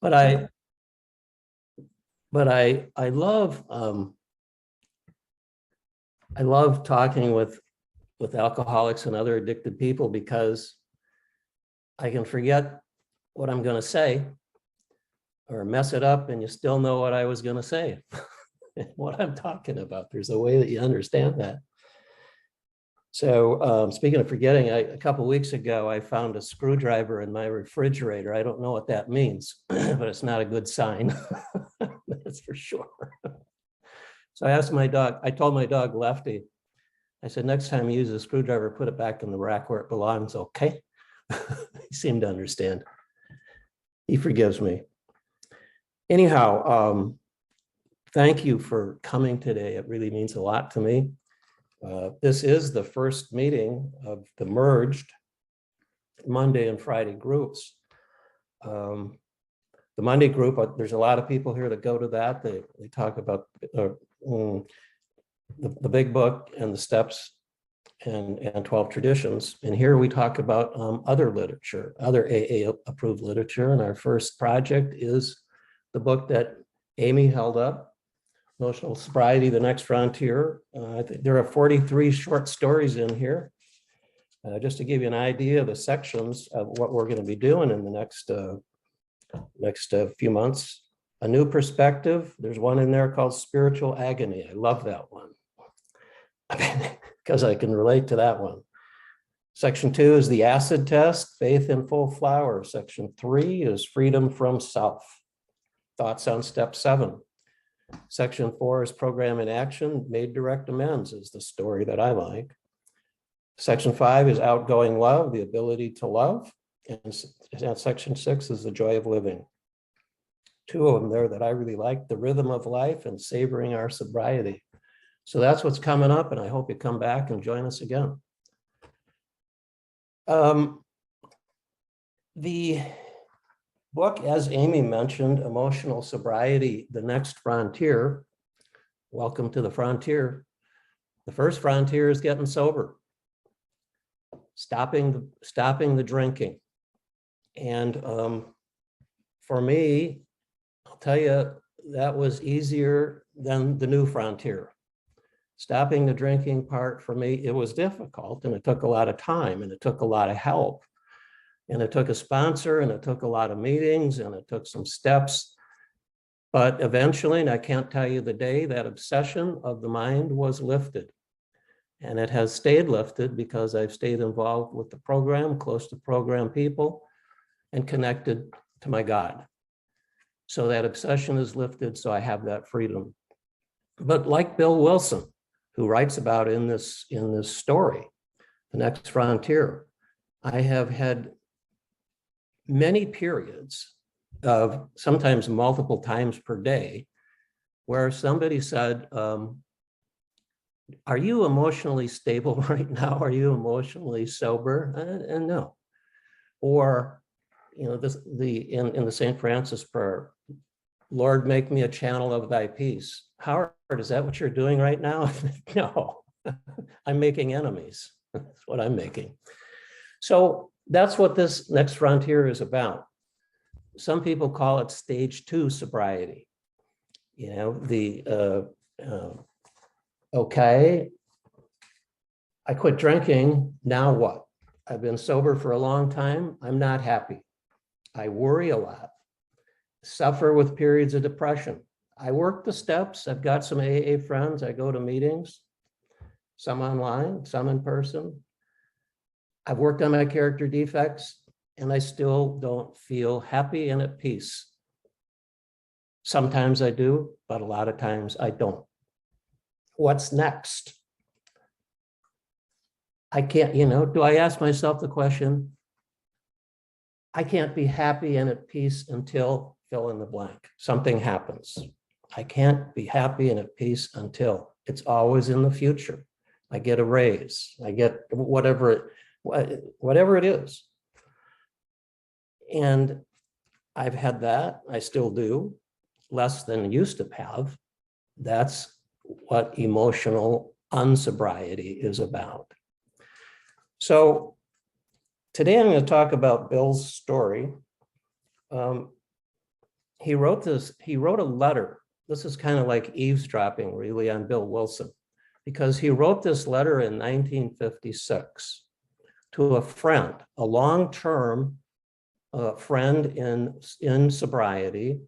But I love talking with alcoholics and other addicted people because I can forget what I'm going to say or mess it up and you still know what I was going to say, what I'm talking about. There's a way that you understand that. So speaking of forgetting, a couple of weeks ago, I found a screwdriver in my refrigerator. I don't know what that means, but it's not a good sign. That's for sure. So I asked my dog, I told my dog, Lefty, I said, next time you use a screwdriver, put it back in the rack where it belongs, okay? He seemed to understand. He forgives me. Anyhow, thank you for coming today. It really means a lot to me. This is the first meeting of the merged Monday and Friday groups. The Monday group, there's a lot of people here that go to that. They talk about the big book and the steps and 12 traditions. And here we talk about other literature, other AA approved literature. And our first project is the book that Amy held up, Emotional Sobriety, The Next Frontier. I think there are 43 short stories in here. Just to give you an idea of the sections of what we're going to be doing in the next few months. A New Perspective. There's one in there called Spiritual Agony. I love that one because I can relate to that one. Section 2 is the Acid Test, Faith in Full Flower. Section 3 is Freedom from Self. Thoughts on Step 7. Section 4 is Program in Action, Made Direct Amends is the story that I like. Section 5 is Outgoing Love, the ability to love. And section 6 is The Joy of Living. Two of them there that I really like, The Rhythm of Life and Savoring Our Sobriety. So that's what's coming up, and I hope you come back and join us again. The book, as Amy mentioned, Emotional Sobriety, The Next Frontier. Welcome to the frontier. The first frontier is getting sober, stopping the drinking. And for me, I'll tell you, that was easier than the new frontier. Stopping the drinking part, for me, it was difficult, and it took a lot of time, and it took a lot of help. And it took a sponsor, and it took a lot of meetings, and it took some steps. But eventually, and I can't tell you the day, that obsession of the mind was lifted. And it has stayed lifted because I've stayed involved with the program, close to program people, and connected to my God. So that obsession is lifted, so I have that freedom. But like Bill Wilson, who writes about in this story, The Next Frontier, I have had many periods of sometimes multiple times per day where somebody said, are you emotionally stable right now? Are you emotionally sober? And no. Or, you know, in the St. Francis prayer, Lord, make me a channel of thy peace. Howard, is that what you're doing right now? No, I'm making enemies. That's what I'm making. So that's what this next frontier is about. Some people call it stage 2 sobriety. You know, okay, I quit drinking, now what? I've been sober for a long time, I'm not happy. I worry a lot, suffer with periods of depression. I work the steps, I've got some AA friends, I go to meetings, some online, some in person. I've worked on my character defects, and I still don't feel happy and at peace. Sometimes I do, but a lot of times I don't. What's next? I can't, you know, do I ask myself the question, I can't be happy and at peace until fill in the blank. Something happens. I can't be happy and at peace until. It's always in the future. I get a raise. I get whatever it is. And I've had that. I still do, less than used to have. That's what emotional unsobriety is about. So today I'm going to talk about Bill's story. he wrote a letter. This is kind of like eavesdropping really on Bill Wilson, because he wrote this letter in 1956 to a friend, a long-term friend in sobriety,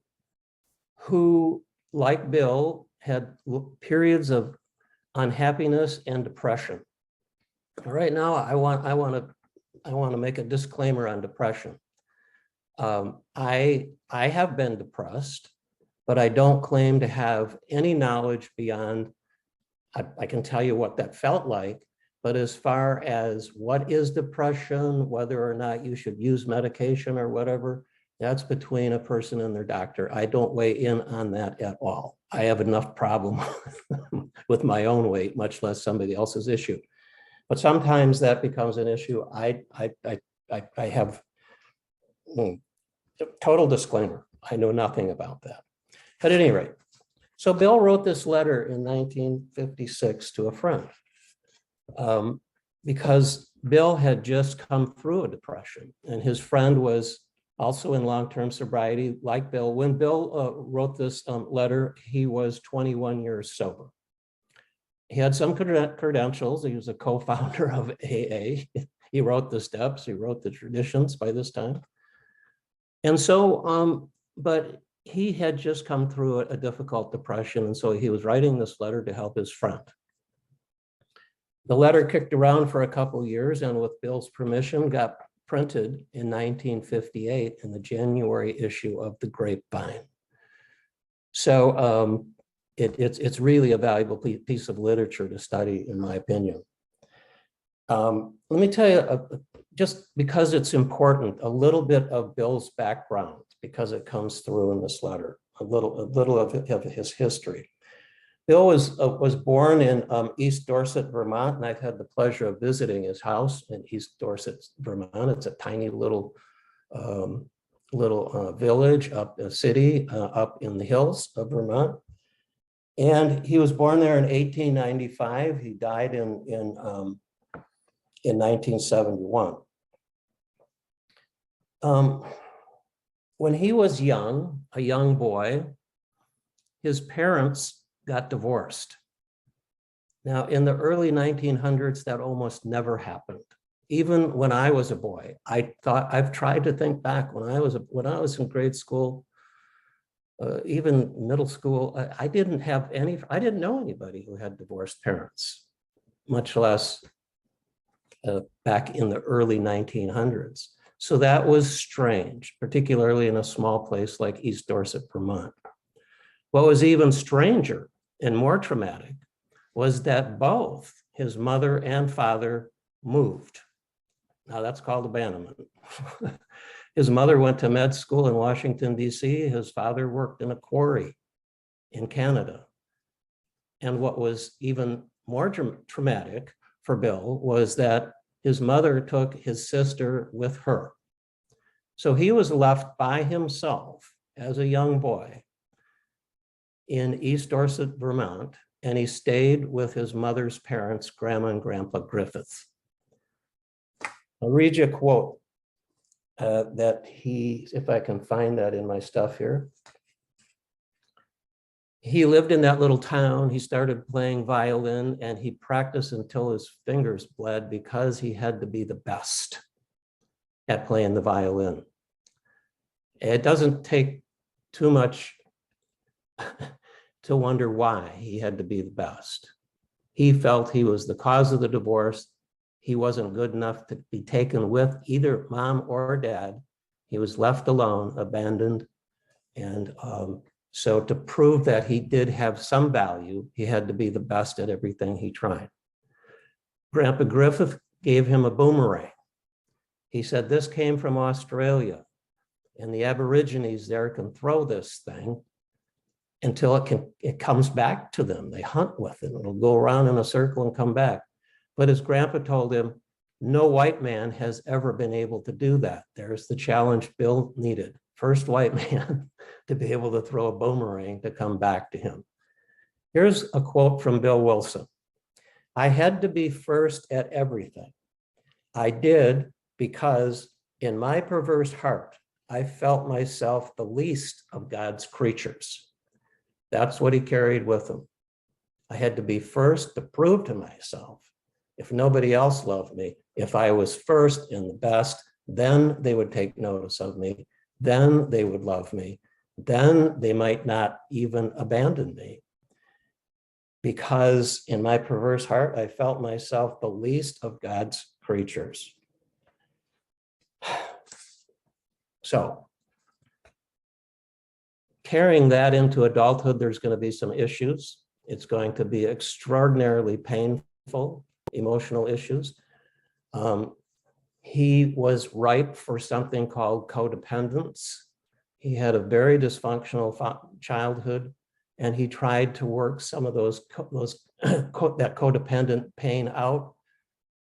who, like Bill, had periods of unhappiness and depression. Right now, I want to make a disclaimer on depression. I have been depressed, but I don't claim to have any knowledge beyond. I can tell you what that felt like, but as far as what is depression, whether or not you should use medication or whatever, that's between a person and their doctor. I don't weigh in on that at all. I have enough problem with my own weight, much less somebody else's issue. But sometimes that becomes an issue. I have total disclaimer. I know nothing about that. At any rate, so Bill wrote this letter in 1956 to a friend because Bill had just come through a depression, and his friend was also in long-term sobriety like Bill. When Bill wrote this letter, he was 21 years sober. He had some credentials. He was a co-founder of AA. He wrote the steps, he wrote the traditions by this time. And so, but he had just come through a difficult depression, and so he was writing this letter to help his friend. The letter kicked around for a couple of years, and with Bill's permission, got printed in 1958 in the January issue of the Grapevine. So it's really a valuable piece of literature to study, in my opinion. Let me tell you, just because it's important, a little bit of Bill's background, because it comes through in this letter, a little of his history. Bill was born in East Dorset, Vermont, and I've had the pleasure of visiting his house in East Dorset, Vermont. It's a tiny little village, a city up in the hills of Vermont. And he was born there in 1895. He died in 1971. When he was young, a young boy, his parents got divorced. Now, in the early 1900s, that almost never happened. Even when I was a boy, I've tried to think back when I was in grade school, even middle school, I didn't know anybody who had divorced parents, much less back in the early 1900s. So that was strange, particularly in a small place like East Dorset, Vermont. What was even stranger and more traumatic was that both his mother and father moved. Now that's called abandonment. His mother went to med school in Washington, D.C. His father worked in a quarry in Canada. And what was even more traumatic for Bill was that his mother took his sister with her. So he was left by himself as a young boy in East Dorset, Vermont, and he stayed with his mother's parents, Grandma and Grandpa Griffith. I'll read you a quote that if I can find that in my stuff here. He lived in that little town. He started playing violin, and he practiced until his fingers bled because he had to be the best at playing the violin. It doesn't take too much to wonder why he had to be the best. He felt he was the cause of the divorce. He wasn't good enough to be taken with either mom or dad. He was left alone, abandoned. And so to prove that he did have some value, he had to be the best at everything he tried. Grandpa Griffith gave him a boomerang. He said, "This came from Australia, and the Aborigines there can throw this thing until it comes back to them. They hunt with it. It'll go around in a circle and come back." But his grandpa told him, no white man has ever been able to do that. There's the challenge Bill needed. First white man to be able to throw a boomerang to come back to him. Here's a quote from Bill Wilson. "I had to be first at everything. I did because in my perverse heart, I felt myself the least of God's creatures. That's what he carried with him. I had to be first to prove to myself, if nobody else loved me, if I was first and the best, then they would take notice of me. Then they would love me. Then they might not even abandon me. Because in my perverse heart, I felt myself the least of God's creatures. So, carrying that into adulthood, there's going to be some issues. It's going to be extraordinarily painful, emotional issues. He was ripe for something called codependence. He had a very dysfunctional childhood, and he tried to work some of that codependent pain out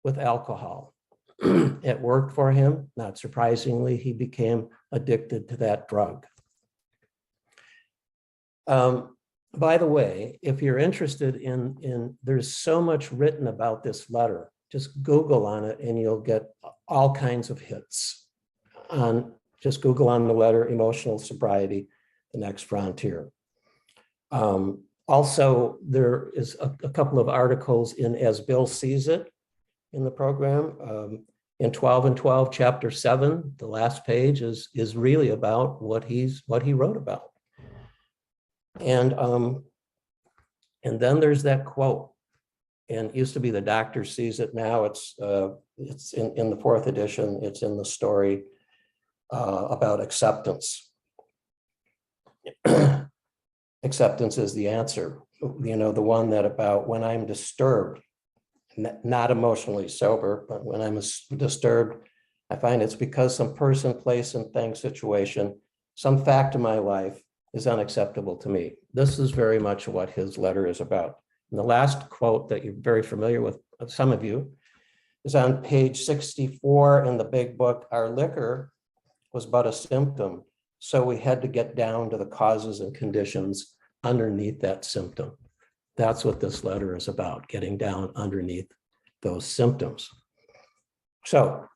with alcohol. It worked for him. Not surprisingly, he became addicted to that drug. By the way, if you're interested in, there's so much written about this letter. Just Google on it and you'll get all kinds of hits. Just Google on the letter, Emotional Sobriety, the Next Frontier. Also, there is a couple of articles in As Bill Sees It in the program. In 12 and 12, chapter 7, the last page is really about what he wrote about. And then there's that quote, and it used to be The Doctor Sees It. Now it's in the 4th edition. It's in the story about acceptance. Acceptance is the answer. You know, the one that about when I'm disturbed, not emotionally sober, but when I'm disturbed, I find it's because some person, place, and thing, situation, some fact of my life is unacceptable to me. This is very much what his letter is about. And the last quote that you're very familiar with, some of you, is on page 64 in the big book. Our liquor was but a symptom, so we had to get down to the causes and conditions underneath that symptom. That's what this letter is about, getting down underneath those symptoms. So,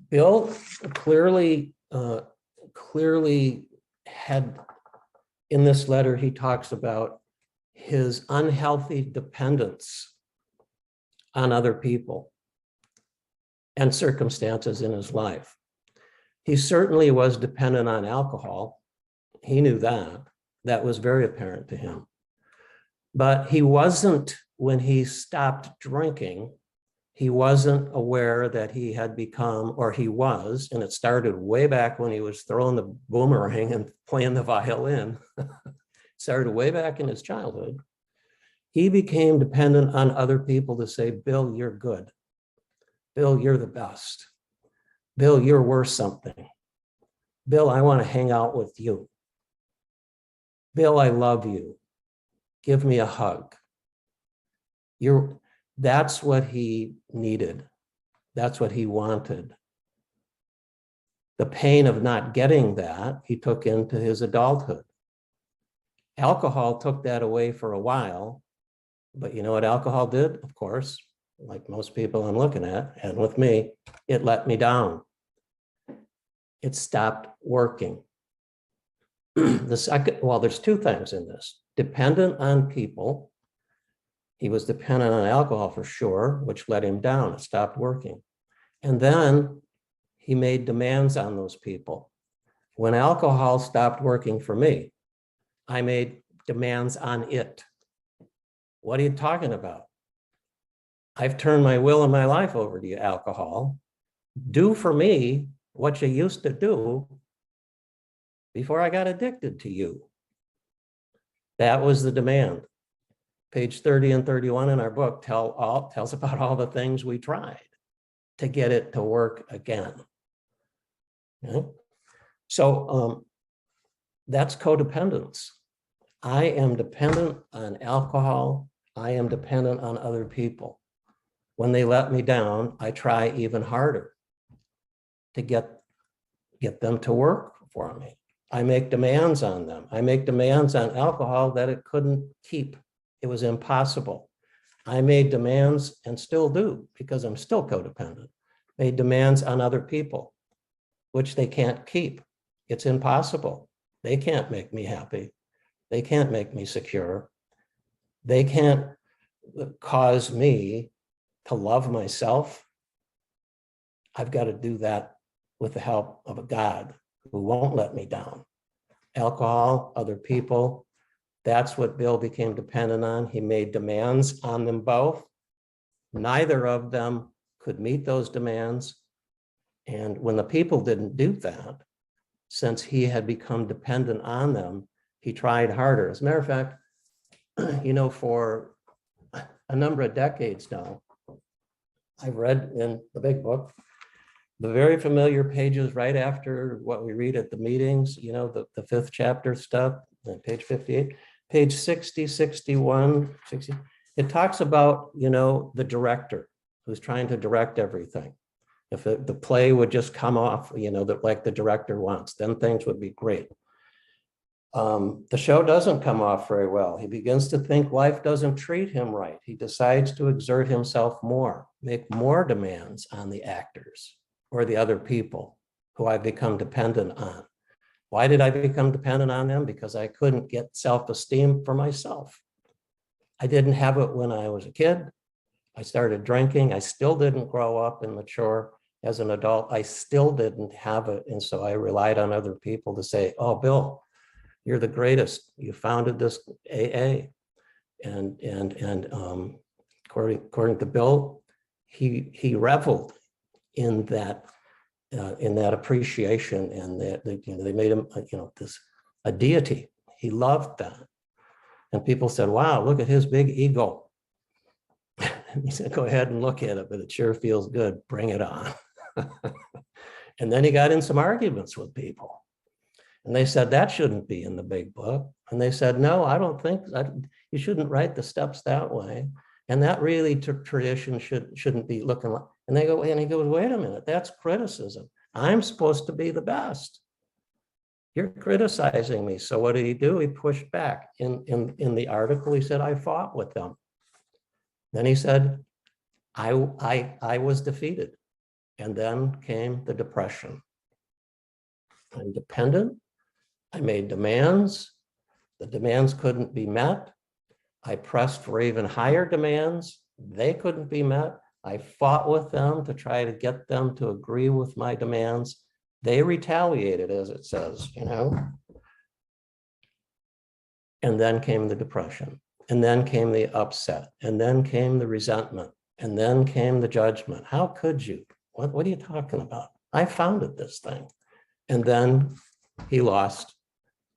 Bill clearly had, in this letter, he talks about his unhealthy dependence on other people and circumstances in his life. He certainly was dependent on alcohol. He knew that. That was very apparent to him. But he wasn't, when he stopped drinking, he wasn't aware that he had become, or he was, and it started way back when he was throwing the boomerang and playing the violin. Started way back in his childhood. He became dependent on other people to say, Bill, you're good. Bill, you're the best. Bill, you're worth something. Bill, I want to hang out with you. Bill, I love you. Give me a hug. That's what he needed. That's what he wanted. The pain of not getting that, he took into his adulthood. Alcohol took that away for a while, but you know what alcohol did? Of course, like most people I'm looking at, and with me, it let me down. It stopped working. There's two things in this. Dependent on people. He was dependent on alcohol for sure, which let him down. It stopped working. And then he made demands on those people. When alcohol stopped working for me, I made demands on it. What are you talking about? I've turned my will and my life over to you, alcohol. Do for me what you used to do before I got addicted to you. That was the demand. Page 30 and 31 in our book tells about all the things we tried to get it to work again. Okay? So that's codependence. I am dependent on alcohol. I am dependent on other people. When they let me down, I try even harder to get them to work for me. I make demands on them. I make demands on alcohol that it couldn't keep. It was impossible. I made demands, and still do, because I'm still codependent, made demands on other people. which they can't keep. It's impossible. They can't make me happy. They can't make me secure. They can't cause me to love myself. I've got to do that with the help of a God who won't let me down. Alcohol, other people, that's what Bill became dependent on. He made demands on them both. Neither of them could meet those demands. And when the people didn't do that, since he had become dependent on them, he tried harder. As a matter of fact, for a number of decades now, I've read in the big book, the very familiar pages right after what we read at the meetings, the 5th chapter stuff, page 58, page 60, 61, 60. It talks about, the director who's trying to direct everything. If the play would just come off, like the director wants, then things would be great. The show doesn't come off very well. He begins to think life doesn't treat him right. He decides to exert himself more, make more demands on the actors or the other people who I've become dependent on. Why did I become dependent on them? Because I couldn't get self-esteem for myself. I didn't have it when I was a kid. I started drinking. I still didn't grow up and mature as an adult. I still didn't have it. And so I relied on other people to say, oh, Bill, you're the greatest. You founded this AA. And according to Bill, he reveled in that appreciation, and that they made him a deity. He loved that. And people said, wow, look at his big ego. And he said, go ahead and look at it, but it sure feels good. Bring it on. And then he got in some arguments with people. And they said, that shouldn't be in the big book. And they said, no, I don't think that. You shouldn't write the steps that way. And that really tradition shouldn't be looking like. And he goes, wait a minute, that's criticism. I'm supposed to be the best. You're criticizing me. So what did he do? He pushed back. In the article, he said, I fought with them. Then he said, I was defeated. And then came the depression. I'm dependent. I made demands. The demands couldn't be met. I pressed for even higher demands. They couldn't be met. I fought with them to try to get them to agree with my demands. They retaliated, as it says, And then came the depression. And then came the upset. And then came the resentment. And then came the judgment. How could you? What are you talking about? I founded this thing. And then he lost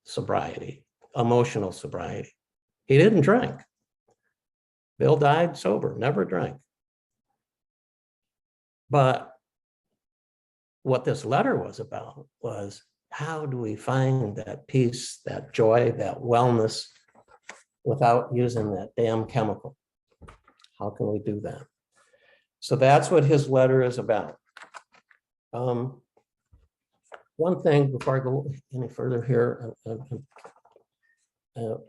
sobriety, emotional sobriety. He didn't drink. Bill died sober, never drank. But what this letter was about was, how do we find that peace, that joy, that wellness without using that damn chemical? How can we do that? So that's what his letter is about. One thing before I go any further here,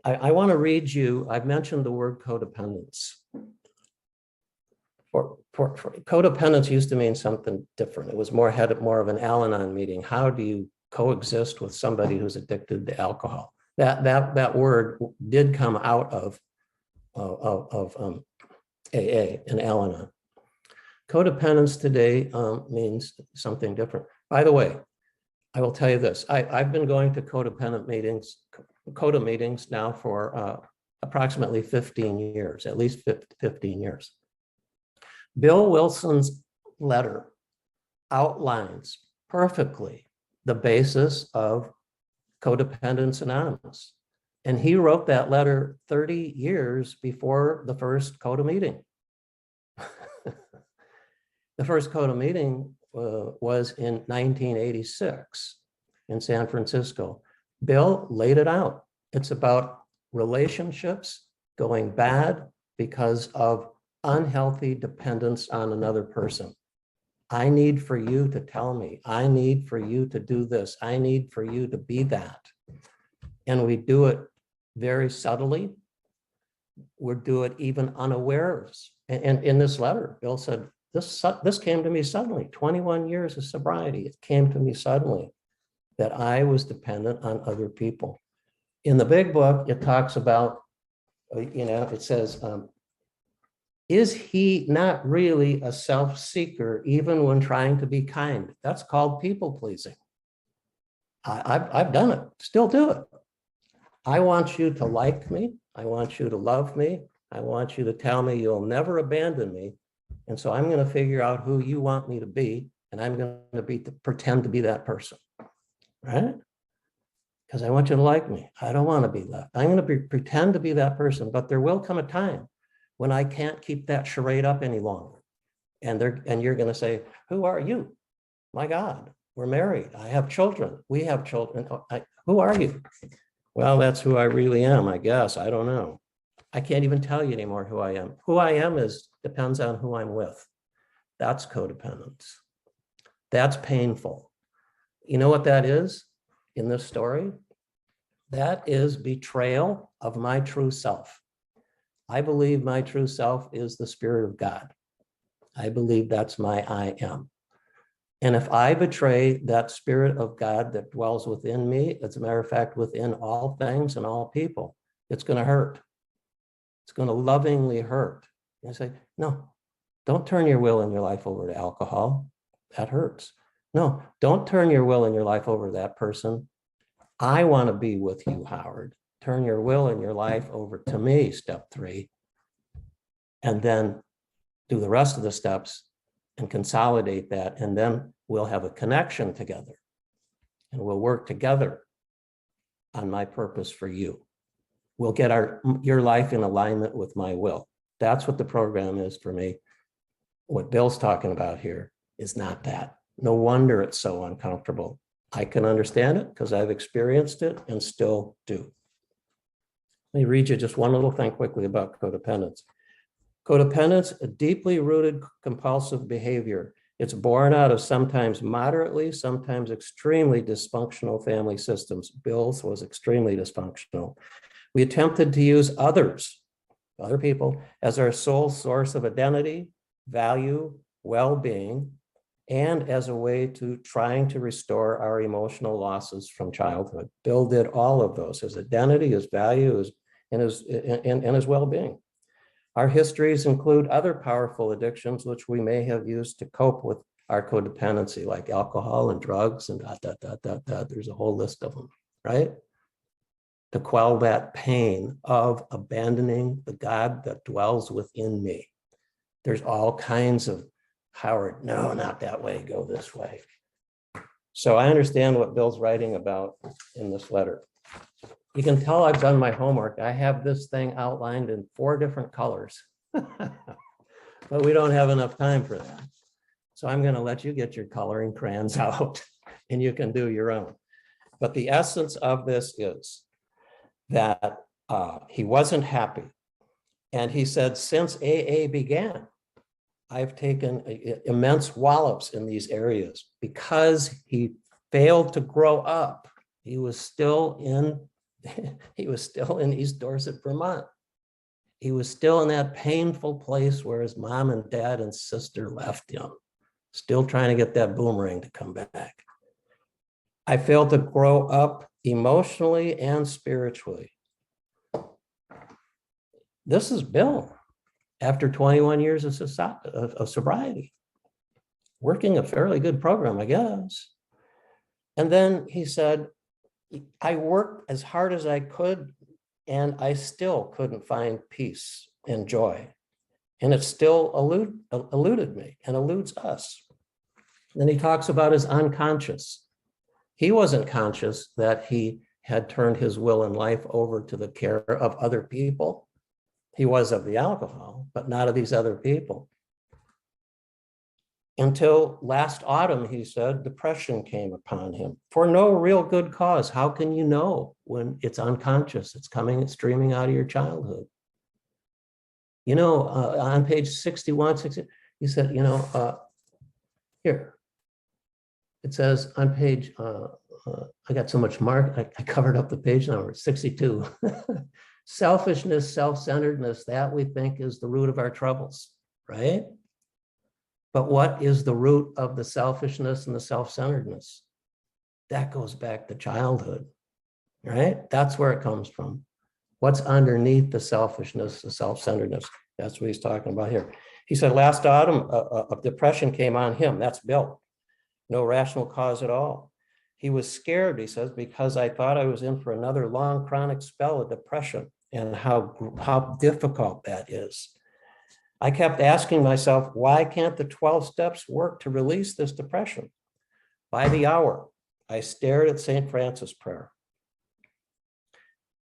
I want to read you, I've mentioned the word codependence. For codependence used to mean something different. It was had more of an Al-Anon meeting. How do you coexist with somebody who's addicted to alcohol? That word did come out of AA and Al-Anon. Codependence today means something different. By the way, I will tell you this. I've been going to CODA meetings now for approximately 15 years, at least 15 years. Bill Wilson's letter outlines perfectly the basis of Codependence Anonymous. And he wrote that letter 30 years before the first CODA meeting. The first CODA meeting was in 1986 in San Francisco. Bill laid it out. It's about relationships going bad because of unhealthy dependence on another person. I need for you to tell me. I need for you to do this. I need for you to be that. And we do it very subtly. We do it even unawares. And in this letter, Bill said, this came to me suddenly, 21 years of sobriety. It came to me suddenly that I was dependent on other people. In the big book, it talks about, it says, is he not really a self-seeker even when trying to be kind? That's called people pleasing. I've done it, still do it. I want you to like me. I want you to love me. I want you to tell me you'll never abandon me. And so I'm going to figure out who you want me to be, and I'm going to pretend to be that person, right? Because I want you to like me. I don't want to be that. I'm going to pretend to be that person, but there will come a time when I can't keep that charade up any longer. And you're going to say, who are you? My God, we're married. I have children. We have children. Who are you? Well, that's who I really am, I guess. I don't know. I can't even tell you anymore who I am. Who I am depends on who I'm with. That's codependence. That's painful. You know what that is in this story? That is betrayal of my true self. I believe my true self is the Spirit of God. I believe that's my I am. And if I betray that Spirit of God that dwells within me, as a matter of fact, within all things and all people, it's going to hurt. It's going to lovingly hurt. And I say, no, don't turn your will and your life over to alcohol. That hurts. No, don't turn your will and your life over to that person. I want to be with you, Howard. Turn your will and your life over to me, step 3. And then do the rest of the steps and consolidate that. And then we'll have a connection together. And we'll work together on my purpose for you. We'll get your life in alignment with my will. That's what the program is for me. What Bill's talking about here is not that. No wonder it's so uncomfortable. I can understand it because I've experienced it and still do. Let me read you just one little thing quickly about codependence. Codependence, a deeply rooted compulsive behavior. It's born out of sometimes moderately, sometimes extremely dysfunctional family systems. Bill's was extremely dysfunctional. We attempted to use other people, as our sole source of identity, value, well-being, and as a way to trying to restore our emotional losses from childhood. Bill did all of those, his identity, his value, and his well-being. Our histories include other powerful addictions, which we may have used to cope with our codependency, like alcohol and drugs and . There's a whole list of them, right? To quell that pain of abandoning the God that dwells within me. There's all kinds of, Howard, no, not that way, go this way. So I understand what Bill's writing about in this letter. You can tell I've done my homework. I have this thing outlined in 4 different colors, but we don't have enough time for that. So I'm going to let you get your coloring crayons out and you can do your own. But the essence of this is that he wasn't happy. And he said, since AA began, I've taken immense wallops in these areas because he failed to grow up. He was still in East Dorset, Vermont. He was still in that painful place where his mom and dad and sister left him, still trying to get that boomerang to come back. I failed to grow up emotionally and spiritually. This is Bill after 21 years of sobriety, working a fairly good program, I guess. And then he said, I worked as hard as I could, and I still couldn't find peace and joy. And it still eluded me and eludes us. Then he talks about his unconscious. He wasn't conscious that he had turned his will and life over to the care of other people. He was of the alcohol, but not of these other people. Until last autumn, he said, depression came upon him for no real good cause. How can you know when it's unconscious? It's coming and streaming out of your childhood. You know, on page 61, 60, he said, here, it says on page, I got so much mark, I covered up the page number, 62. Selfishness, self-centeredness, that we think is the root of our troubles, right? But what is the root of the selfishness and the self-centeredness? That goes back to childhood, right? That's where it comes from. What's underneath the selfishness, the self-centeredness? That's what he's talking about here. He said last autumn, a depression came on him. That's Bill. No rational cause at all. He was scared, he says, because I thought I was in for another long chronic spell of depression, and how difficult that is. I kept asking myself, why can't the 12 steps work to release this depression? By the hour, I stared at St. Francis' prayer.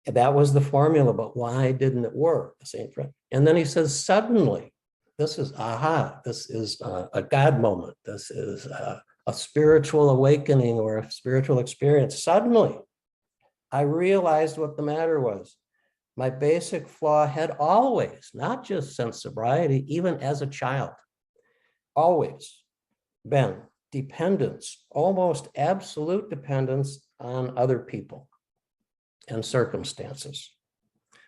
And that was the formula, but why didn't it work? St. Francis. And then he says, suddenly, this is aha, this is a God moment. This is a spiritual awakening or a spiritual experience. Suddenly, I realized what the matter was. My basic flaw had always, not just since sobriety, even as a child, always been dependence, almost absolute dependence on other people and circumstances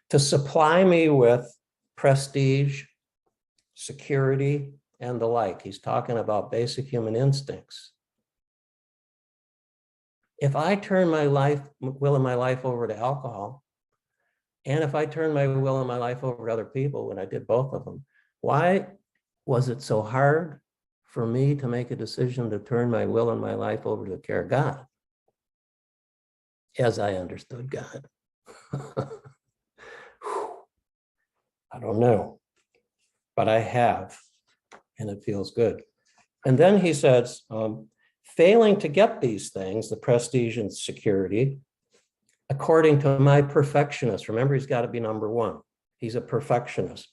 to supply me with prestige, security, and the like. He's talking about basic human instincts. If I turn my will and my life over to alcohol, and if I turn my will and my life over to other people, when I did both of them, why was it so hard for me to make a decision to turn my will and my life over to the care of God, as I understood God? I don't know, but I have, and it feels good. And then he says, failing to get these things, the prestige and security, according to my perfectionist, remember, he's got to be number one. He's a perfectionist.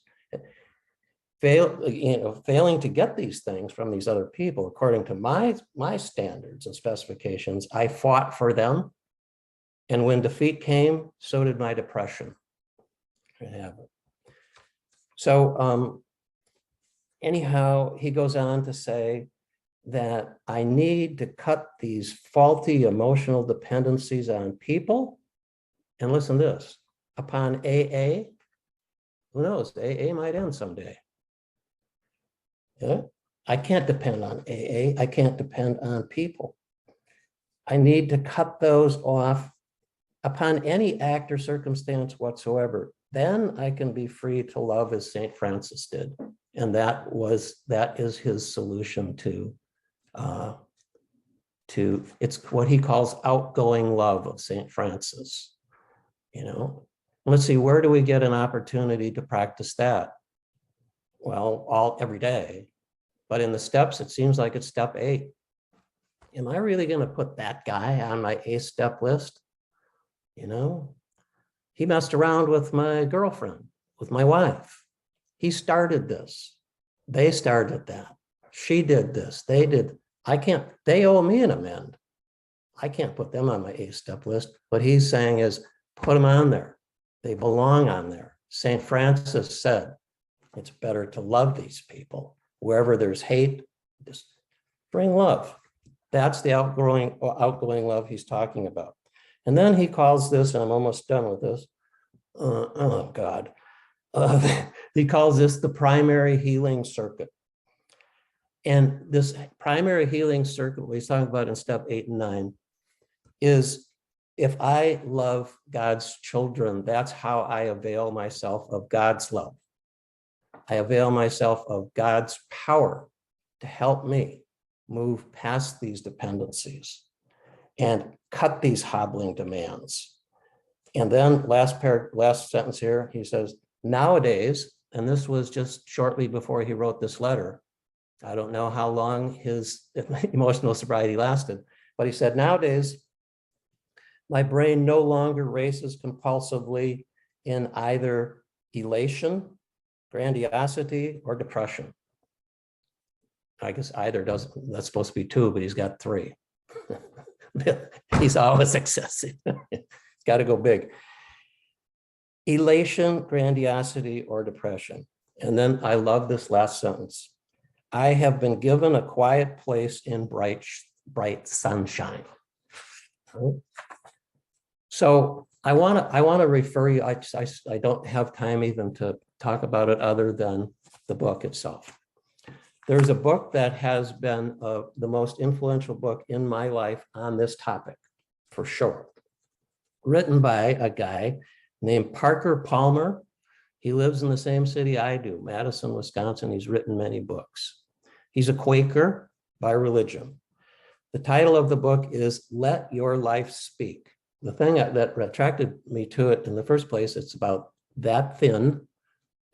Failing to get these things from these other people, according to my standards and specifications, I fought for them. And when defeat came, so did my depression. So anyhow, he goes on to say that I need to cut these faulty emotional dependencies on people. And listen to this, upon AA, who knows, AA might end someday. Yeah? I can't depend on AA. I can't depend on people. I need to cut those off upon any act or circumstance whatsoever. Then I can be free to love as St. Francis did. And that is his solution to it's what he calls outgoing love of St. Francis. You know, let's see, where do we get an opportunity to practice that? Well, every day, but in the steps, it seems like it's step 8. Am I really going to put that guy on my 8th step list? You know, he messed around with my girlfriend, with my wife. He started this. They started that. She did this. They did. They owe me an amend. I can't put them on my 8th step list. What he's saying is, put them on there. They belong on there. St. Francis said, it's better to love these people. Wherever there's hate, just bring love. That's the outgoing love he's talking about. And then he calls this, and I'm almost done with this. Oh God. He calls this the primary healing circuit. And this primary healing circuit, what he's talking about in step 8 and 9, is if I love God's children, that's how I avail myself of God's love. I avail myself of God's power to help me move past these dependencies and cut these hobbling demands. And then last sentence here, he says, nowadays, and this was just shortly before he wrote this letter, I don't know how long his emotional sobriety lasted, but he said, nowadays, my brain no longer races compulsively in either elation, grandiosity, or depression. I guess either doesn't, that's supposed to be 2, but he's got 3. He's always excessive. It's got to go big. Elation, grandiosity, or depression. And then I love this last sentence. I have been given a quiet place in bright sunshine. So I want to refer you. I don't have time even to talk about it other than the book itself. There's a book that has been the most influential book in my life on this topic, for sure. Written by a guy named Parker Palmer. He lives in the same city I do, Madison, Wisconsin. He's written many books. He's a Quaker by religion. The title of the book is Let Your Life Speak. The thing that attracted me to it in the first place, it's about that thin,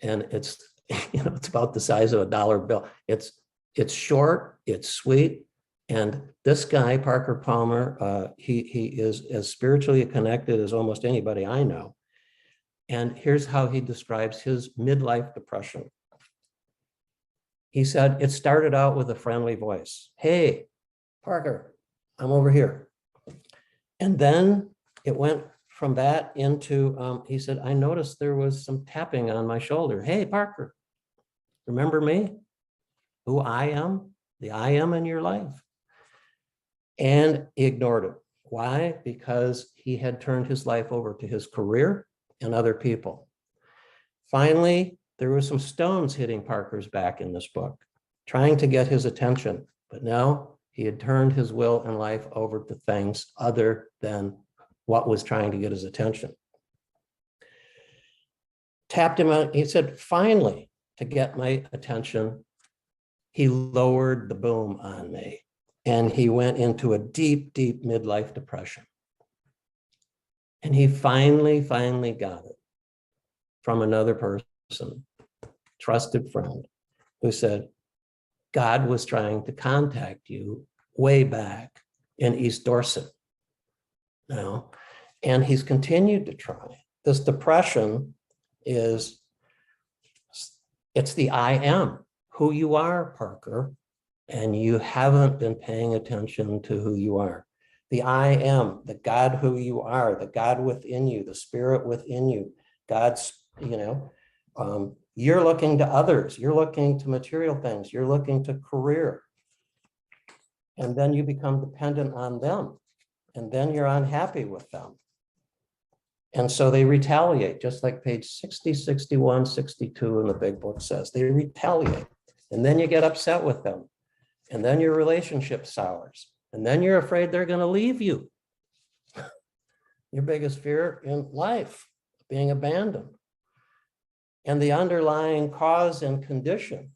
and it's it's about the size of a dollar bill. It's short, it's sweet, and this guy Parker Palmer, he is as spiritually connected as almost anybody I know. And here's how he describes his midlife depression. He said, it started out with a friendly voice. Hey, Parker, I'm over here. And then it went from that into, he said, I noticed there was some tapping on my shoulder. Hey, Parker, remember me? Who I am? The I am in your life. And he ignored it. Why? Because he had turned his life over to his career and other people. Finally, there were some stones hitting Parker's back in this book, trying to get his attention. But now he had turned his will and life over to things other than what was trying to get his attention. Tapped him out. He said, finally, to get my attention, he lowered the boom on me. And he went into a deep, deep midlife depression. And he finally got it from another person, trusted friend, who said, God was trying to contact you way back in East Dorset now, and he's continued to try. This depression it's the I am, who you are, Parker, and you haven't been paying attention to who you are. The I am, the God who you are, the God within you, the spirit within you, God's, you're looking to others, you're looking to material things, you're looking to career. And then you become dependent on them. And then you're unhappy with them. And so they retaliate, just like page 60, 61, 62 in the big book says. They retaliate. And then you get upset with them. And then your relationship sours. And then you're afraid they're going to leave you. Your biggest fear in life, being abandoned. And the underlying cause and condition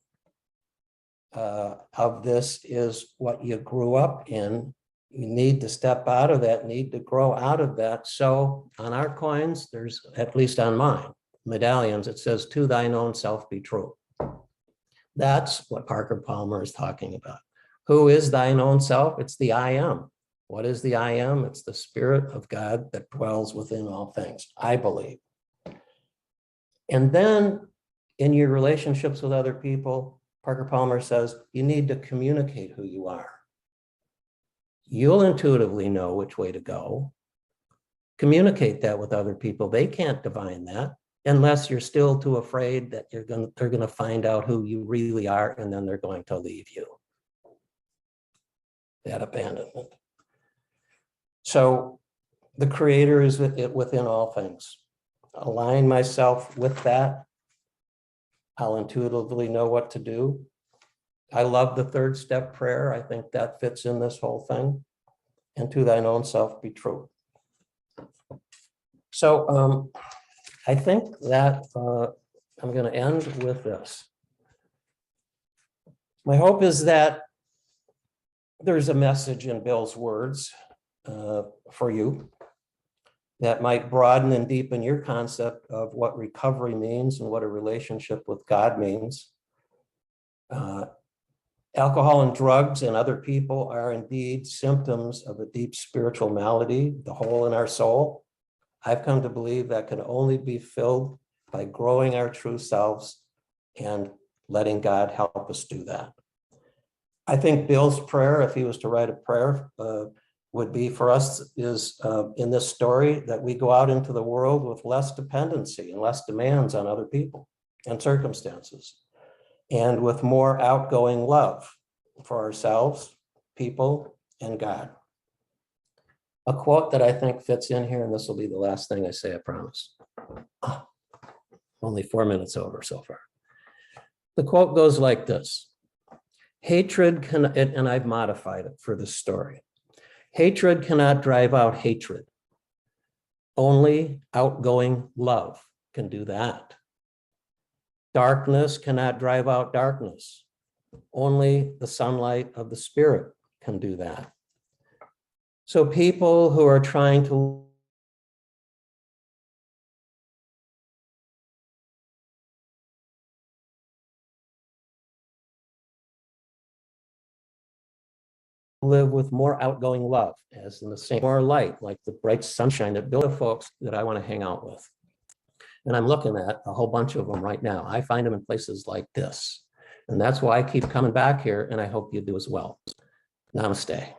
of this is what you grew up in. You need to step out of that, need to grow out of that. So on our coins, there's, at least on mine, medallions, it says, to thine own self be true. That's what Parker Palmer is talking about. Who is thine own self? It's the I am. What is the I am? It's the spirit of God that dwells within all things, I believe. And then in your relationships with other people, Parker Palmer says, you need to communicate who you are. You'll intuitively know which way to go. Communicate that with other people. They can't divine that unless you're still too afraid that they're going to find out who you really are, and then they're going to leave you. That abandonment. So the creator is within all things. Align myself with that. I'll intuitively know what to do. I love the third step prayer. I think that fits in this whole thing. And to thine own self be true. So I think that I'm going to end with this. My hope is that there's a message in Bill's words for you that might broaden and deepen your concept of what recovery means and what a relationship with God means. Alcohol and drugs and other people are indeed symptoms of a deep spiritual malady, the hole in our soul. I've come to believe that can only be filled by growing our true selves and letting God help us do that. I think Bill's prayer, if he was to write a prayer, would be for us is in this story that we go out into the world with less dependency and less demands on other people and circumstances, and with more outgoing love for ourselves, people, and God. A quote that I think fits in here, and this will be the last thing I say, I promise. Only 4 minutes over so far. The quote goes like this: Hatred can, and I've modified it for this story. Hatred cannot drive out hatred. Only outgoing love can do that. Darkness cannot drive out darkness. Only the sunlight of the Spirit can do that. So people who are trying to live with more outgoing love, as in the same, more light, like the bright sunshine that build folks that I want to hang out with. And I'm looking at a whole bunch of them right now. I find them in places like this. And that's why I keep coming back here, and I hope you do as well. Namaste.